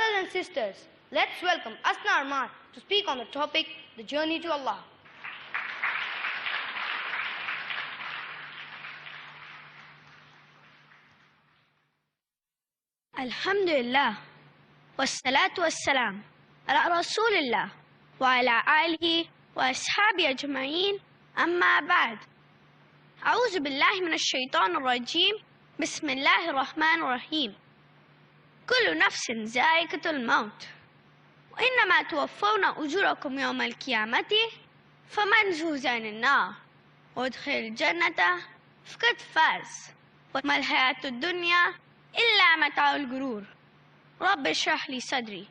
Brothers and sisters, let's welcome Asna Arman to speak on the topic, the journey to Allah. Alhamdulillah, wassalatu wassalam, ala Rasulillah, wa ala alihi wa ashabi ajma'in, amma ba'd. A'udhu billahi minash shaitanir rajim, bismillahir rahmanir rahim. Kullu nafsin za'iqatul maut. Wa innama tuwaffawna ujurakum yawmal qiyamati, faman zuhziha 'anil nar wa udkhila al-jannata faqad faz. Wa mal hayatud dunya إلا متاع الغرور. رب اشرح لي صدري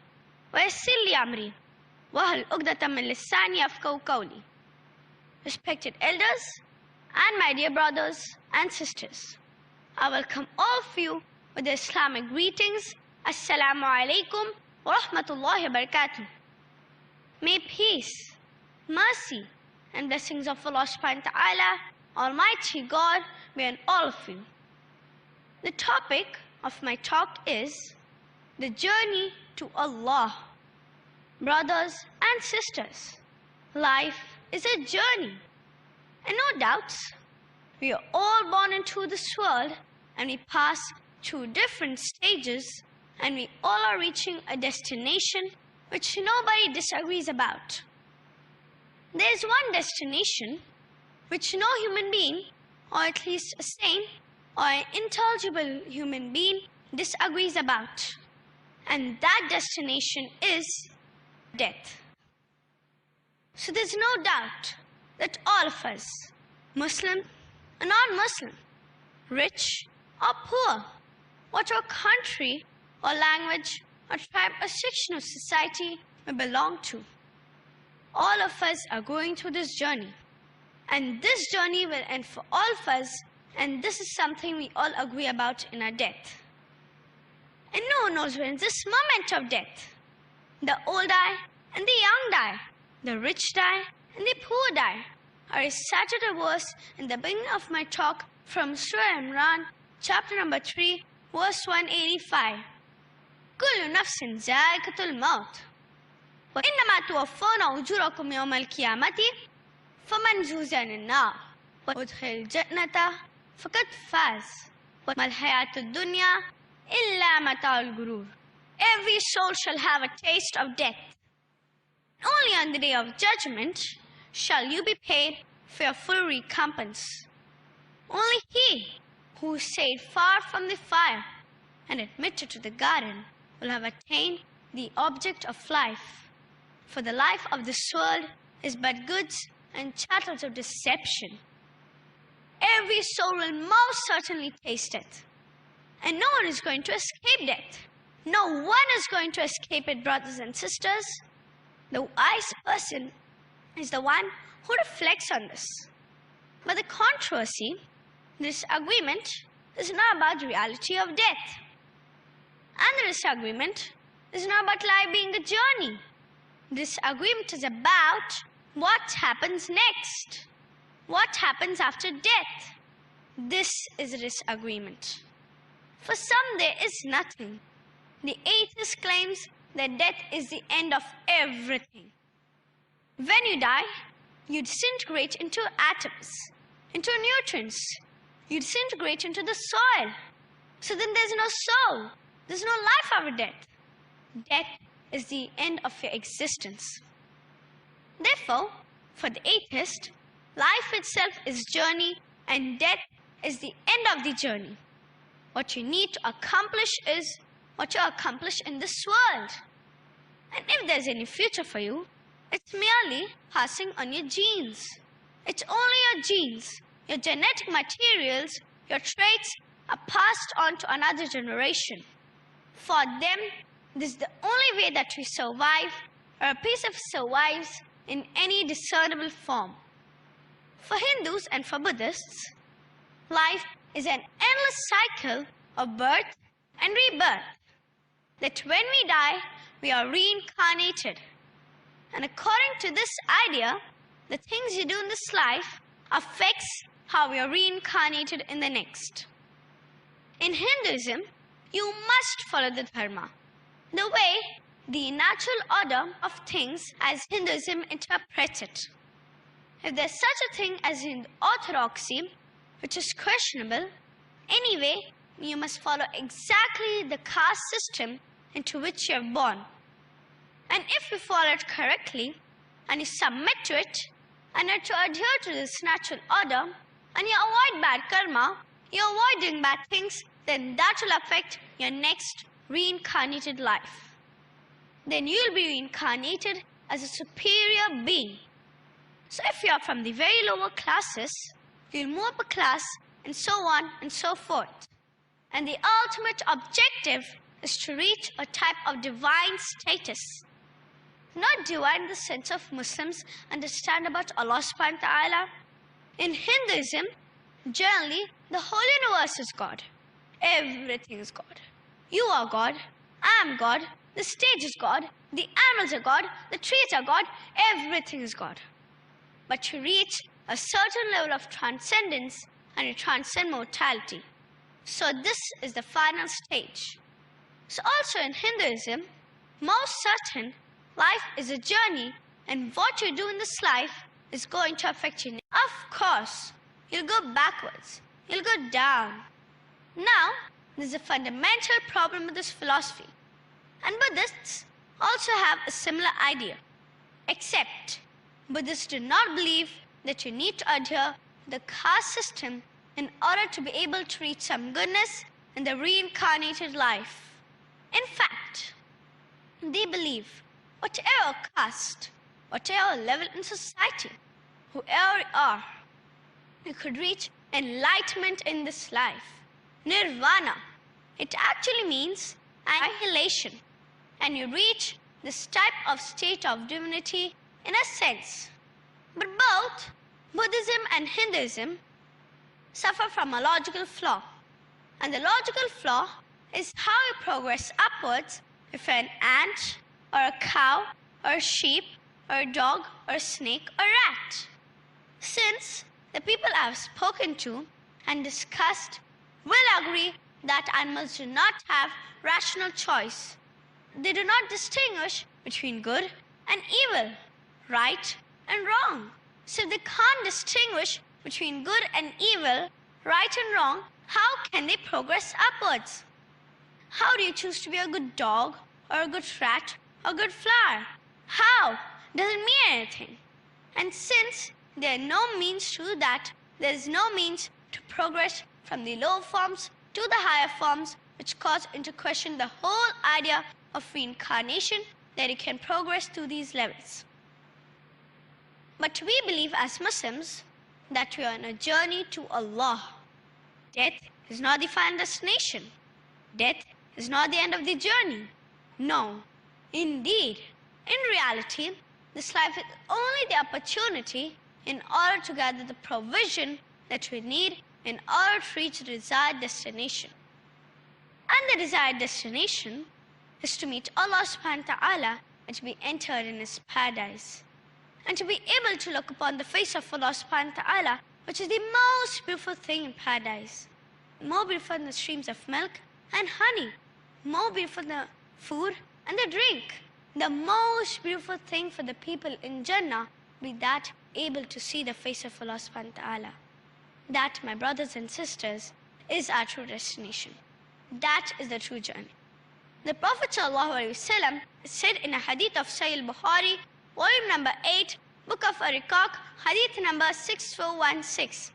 ويسر لي أمري واحلل عقدة من لساني يفقهوا قولي. Respected elders and my dear brothers and sisters, I welcome all of you with the Islamic greetings. Assalamu alaikum wa rahmatullahi wa barakatuh. May peace, mercy and blessings of Allah subhanahu wa ta'ala, Almighty God, be on all of you. The topic of my talk is the journey to Allah. Brothers and sisters, life is a journey. And no doubts, we are all born into this world and we pass through different stages and we all are reaching a destination which nobody disagrees about. There is one destination which no human being, or at least a sane or an intelligible human being, disagrees about. And that destination is death. So there's no doubt that all of us, Muslim or non-Muslim, rich or poor, whatever country or language or tribe or section of society we belong to, all of us are going through this journey. And this journey will end for all of us. And this is something we all agree about in our death. And no one knows when this moment of death. The old die and the young die. The rich die and the poor die. I recited a verse in the beginning of my talk from Surah Imran, chapter number 3, verse 185. Kullu nafsin za'iqatul maut. Wa innama tuwaffawna ujurakum yawmal qiyamati faman zuhziha 'anil nar wa udkhila al-jannata faqad faz. Wa mal hayatud dunya illa mata'ul ghurur. Every soul shall have a taste of death. Only on the day of judgment shall you be paid for your full recompense. Only he who stayed far from the fire and admitted to the garden will have attained the object of life. For the life of this world is but goods and chattels of deception. Every soul will most certainly taste it. And no one is going to escape death. No one is going to escape it, brothers and sisters. The wise person is the one who reflects on this. But the controversy, this agreement, is not about the reality of death. And the disagreement is not about life being a journey. This agreement is about what happens next. What happens after death? This is a disagreement. For some, there is nothing. The atheist claims that death is the end of everything. When you die, you disintegrate into atoms, into nutrients. You disintegrate into the soil. So then there's no soul. There's no life after death. Death is the end of your existence. Therefore, for the atheist, life itself is journey and death is the end of the journey. What you need to accomplish is what you accomplish in this world. And if there's any future for you, it's merely passing on your genes. It's only your genes, your genetic materials, your traits are passed on to another generation. For them, this is the only way that we survive, or a piece of survives in any discernible form. For Hindus and for Buddhists, life is an endless cycle of birth and rebirth. That when we die, we are reincarnated. And according to this idea, the things you do in this life affects how we are reincarnated in the next. In Hinduism, you must follow the dharma. the way the natural order of things as Hinduism interprets it. If there's such a thing as Hindu orthodoxy, which is questionable, anyway, you must follow exactly the caste system into which you are born. And if you follow it correctly, and you submit to it, and are to adhere to this natural order, and you avoid bad karma, you avoid doing bad things, then that will affect your next reincarnated life. Then you will be reincarnated as a superior being. So if you are from the very lower classes, you will move up a class, and so on and so forth. And the ultimate objective is to reach a type of divine status. Not divine in the sense of Muslims understand about Allah subhanahu wa ta'ala. In Hinduism, generally, the whole universe is God. Everything is God. You are God, I am God, the stage is God, the animals are God, the trees are God, everything is God. But you reach a certain level of transcendence and you transcend mortality. So this is the final stage. So also in Hinduism, most certain, life is a journey, and what you do in this life is going to affect you. Of course, you'll go backwards, you'll go down. Now, there's a fundamental problem with this philosophy. And Buddhists also have a similar idea. Except, Buddhists do not believe that you need to adhere to the caste system in order to be able to reach some goodness in the reincarnated life. In fact, they believe whatever caste, whatever level in society, whoever you are, you could reach enlightenment in this life. Nirvana. It actually means annihilation. And you reach this type of state of divinity in a sense. But both Buddhism and Hinduism suffer from a logical flaw. And the logical flaw is how you progress upwards if you're an ant, or a cow, or a sheep, or a dog, or a snake, or rat. Since the people I have spoken to and discussed will agree that animals do not have rational choice. They do not distinguish between good and evil, right and wrong. So if they can't distinguish between good and evil, right and wrong, how can they progress upwards? How do you choose to be a good dog, or a good rat, or a good flower? How? Doesn't mean anything. And since there are no means to do that, there is no means to progress from the lower forms to the higher forms, which calls into question the whole idea of reincarnation, that you can progress through these levels. But we believe as Muslims that we are on a journey to Allah. Death is not the final destination. Death is not the end of the journey. No, indeed, in reality, this life is only the opportunity in order to gather the provision that we need in order to reach the desired destination. And the desired destination is to meet Allah subhanahu wa ta'ala and to be entered in His paradise. And to be able to look upon the face of Allah subhanahu wa ta'ala, which is the most beautiful thing in paradise. More beautiful than the streams of milk and honey. More beautiful than the food and the drink. The most beautiful thing for the people in Jannah be that able to see the face of Allah subhanahu wa ta'ala. That, my brothers and sisters, is our true destination. That is the true journey. The Prophet ﷺ said in a hadith of Sahih Bukhari, volume number 8, book of Ar-Riqaq, hadith number 6416.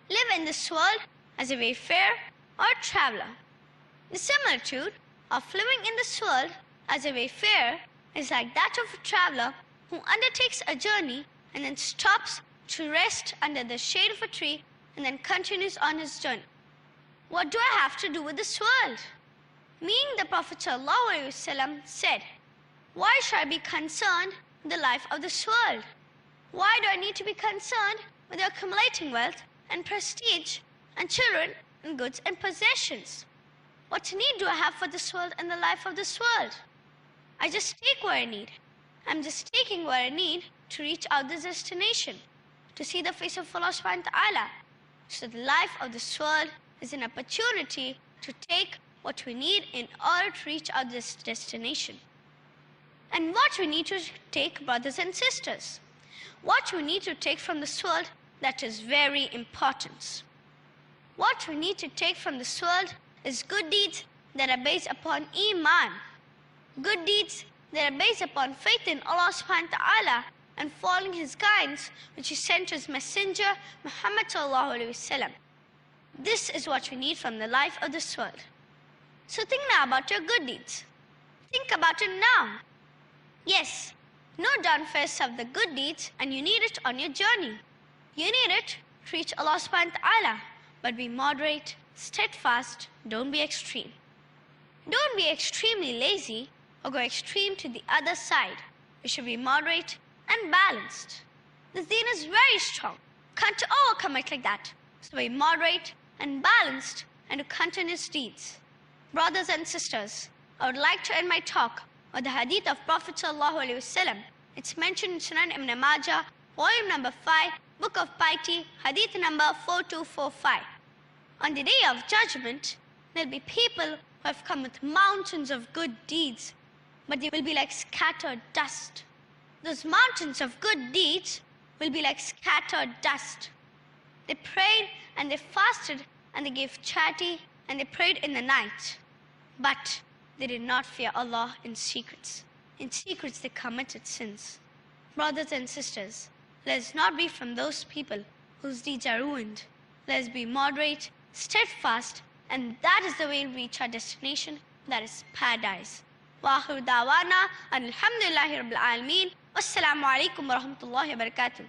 Live in this world as a wayfarer or traveler. The similitude of living in this world as a wayfarer is like that of a traveler who undertakes a journey and then stops to rest under the shade of a tree and then continues on his journey. What do I have to do with this world? Meaning the Prophet ﷺ said, why should I be concerned with the life of this world? Why do I need to be concerned with accumulating wealth and prestige and children and goods and possessions? What need do I have for this world and the life of this world? I just take what I need. I'm just taking what I need to reach out this destination, to see the face of Allah subhanahu wa ta'ala. So the life of this world is an opportunity to take what we need in order to reach our destination. And what we need to take, brothers and sisters. What we need to take from this world that is very important. What we need to take from this world is good deeds that are based upon Iman. Good deeds that are based upon faith in Allah subhanahu wa ta'ala and following His guidance which He sent to His messenger Muhammad sallallahu alaihi wasallam. This is what we need from the life of this world. So think now about your good deeds. Think about it now. Yes, note down first of the good deeds and you need it on your journey. You need it to reach Allah subhanahu wa ta'ala, but be moderate, steadfast, don't be extreme. Don't be extremely lazy or go extreme to the other side. You should be moderate and balanced. This deen is very strong. Can't overcome it like that. So be moderate and balanced and do continuous deeds. Brothers and sisters, I would like to end my talk with the hadith of Prophet sallallahu alaihi wasallam. It's mentioned in Sunan Ibn Majah, volume number 5, Book of Piety, hadith number 4245. On the day of judgment, there'll be people who have come with mountains of good deeds, but they will be like scattered dust. Those mountains of good deeds will be like scattered dust. They prayed and they fasted and they gave charity and they prayed in the night. But they did not fear Allah in secrets. In secrets they committed sins. Brothers and sisters, let us not be from those people whose deeds are ruined. Let us be moderate, steadfast, and that is the way we reach our destination, that is paradise. Wa akhiru da'wana alhamdulillahi rabbil alameen. Wassalamu alaikum wa rahmatullahi wa barakatuh.